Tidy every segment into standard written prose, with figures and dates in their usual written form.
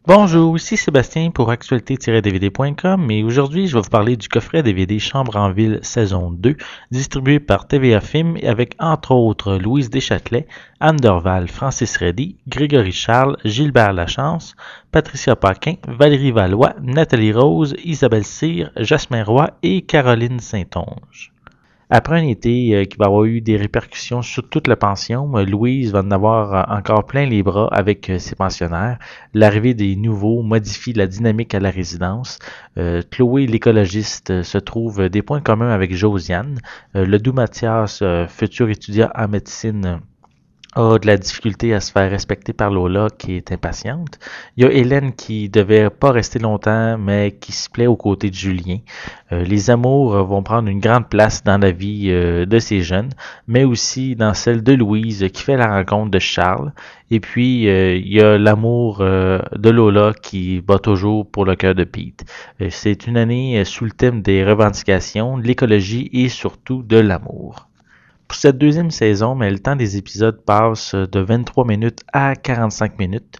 Bonjour, ici Sébastien pour actualité-dvd.com et aujourd'hui je vais vous parler du coffret DVD Chambre en ville saison 2 distribué par TVA Film et avec entre autres Louise Deschâtelet, Anne Dorval, Francis Reddy, Grégory Charles, Gilbert Lachance, Patricia Paquin, Valérie Valois, Nathalie Rose, Isabelle Cyr, Jasmin Roy et Caroline Saint-Onge. Après un été qui va avoir eu des répercussions sur toute la pension, Louise va en avoir encore plein les bras avec ses pensionnaires. L'arrivée des nouveaux modifie la dynamique à la résidence. Chloé, l'écologiste, se trouve des points communs avec Josiane. Le doux Mathias, futur étudiant en médecine, a de la difficulté à se faire respecter par Lola qui est impatiente. Il y a Hélène qui devait pas rester longtemps mais qui se plaît aux côtés de Julien. Les amours vont prendre une grande place dans la vie de ces jeunes, mais aussi dans celle de Louise qui fait la rencontre de Charles. Et puis il y a l'amour de Lola qui bat toujours pour le cœur de Pete. C'est une année sous le thème des revendications, de l'écologie et surtout de l'amour. Pour cette deuxième saison, mais le temps des épisodes passe de 23 minutes à 45 minutes,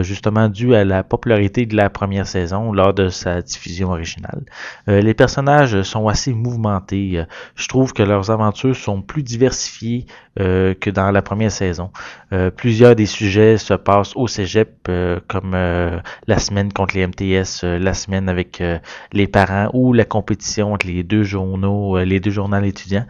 justement dû à la popularité de la première saison lors de sa diffusion originale. Les personnages sont assez mouvementés. Je trouve que leurs aventures sont plus diversifiées que dans la première saison. Plusieurs des sujets se passent au cégep, comme la semaine contre les MTS, la semaine avec les parents ou la compétition entre les deux journaux, les deux journaux étudiants.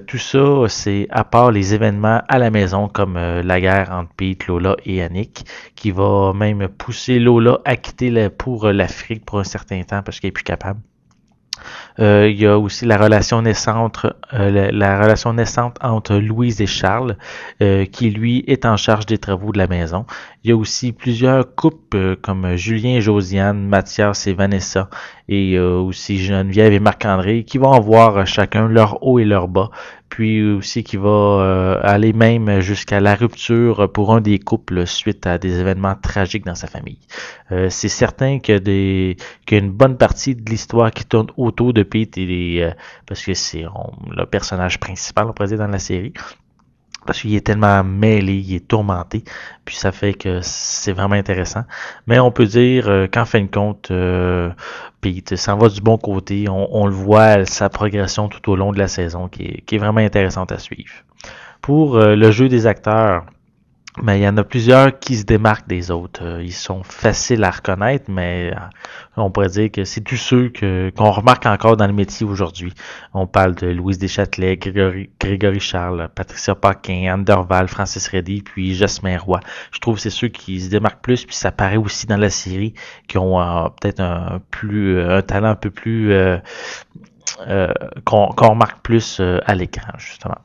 Tout ça, c'est à part les événements à la maison comme la guerre entre Pete, Lola et Annick, qui va même pousser Lola à quitter pour l'Afrique pour un certain temps parce qu'elle est plus capable. Il y a aussi la relation naissante, la relation naissante entre Louise et Charles, qui lui est en charge des travaux de la maison. Il y a aussi plusieurs couples comme Julien et Josiane, Mathias et Vanessa, et aussi Geneviève et Marc-André, qui vont avoir chacun leur haut et leur bas, puis aussi qui va aller même jusqu'à la rupture pour un des couples suite à des événements tragiques dans sa famille. C'est certain qu'il y a une bonne partie de l'histoire qui tourne autour de Pete parce que c'est le personnage principal, on pourrait dire, dans la série. Parce qu'il est tellement mêlé, il est tourmenté, puis ça fait que c'est vraiment intéressant. Mais on peut dire qu'en fin de compte, Pete s'en va du bon côté. On le voit, sa progression tout au long de la saison qui est vraiment intéressante à suivre. Pour le jeu des acteurs, mais il y en a plusieurs qui se démarquent des autres. Ils sont faciles à reconnaître, mais on pourrait dire que c'est tous ceux qu'on remarque encore dans le métier aujourd'hui. On parle de Louise Deschâtelet, Grégory Charles, Patricia Paquin, Anne Dorval, Francis Reddy, puis Jasmin Roy. Je trouve que c'est ceux qui se démarquent plus, puis ça paraît aussi dans la série, qui ont peut-être un talent un peu plus qu'on remarque plus à l'écran, justement.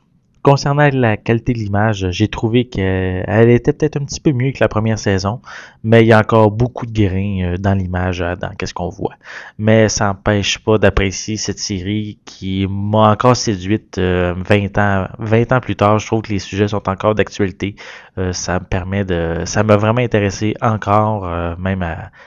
Concernant la qualité de l'image, j'ai trouvé qu'elle était peut-être un petit peu mieux que la première saison, mais il y a encore beaucoup de grains dans l'image, dans qu'est-ce qu'on voit. Mais ça n'empêche pas d'apprécier cette série qui m'a encore séduite 20 ans plus tard. Je trouve que les sujets sont encore d'actualité. Ça m'a vraiment intéressé encore,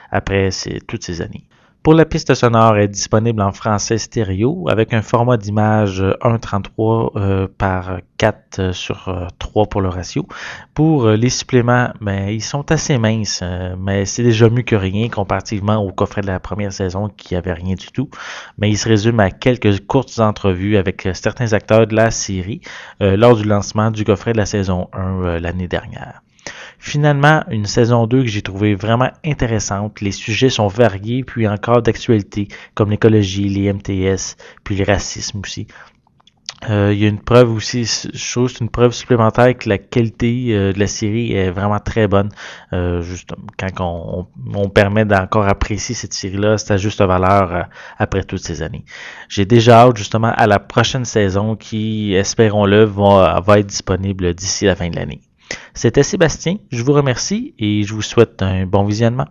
après toutes ces années. Pour la piste sonore, elle est disponible en français stéréo avec un format d'image 1.33 par 4 sur 3 pour le ratio. Pour les suppléments, ben, ils sont assez minces, mais c'est déjà mieux que rien comparativement au coffret de la première saison qui avait rien du tout. Mais il se résume à quelques courtes entrevues avec certains acteurs de la série lors du lancement du coffret de la saison 1 l'année dernière. Finalement, une saison 2 que j'ai trouvé vraiment intéressante. Les sujets sont variés, puis encore d'actualité, comme l'écologie, les MTS, puis le racisme aussi. Il y a une preuve aussi, je trouve c'est une preuve supplémentaire que la qualité de la série est vraiment très bonne. Juste quand on permet d'encore apprécier cette série-là, c'est à juste valeur après toutes ces années. J'ai déjà hâte justement à la prochaine saison qui, espérons-le, va être disponible d'ici la fin de l'année. C'était Sébastien, je vous remercie et je vous souhaite un bon visionnement.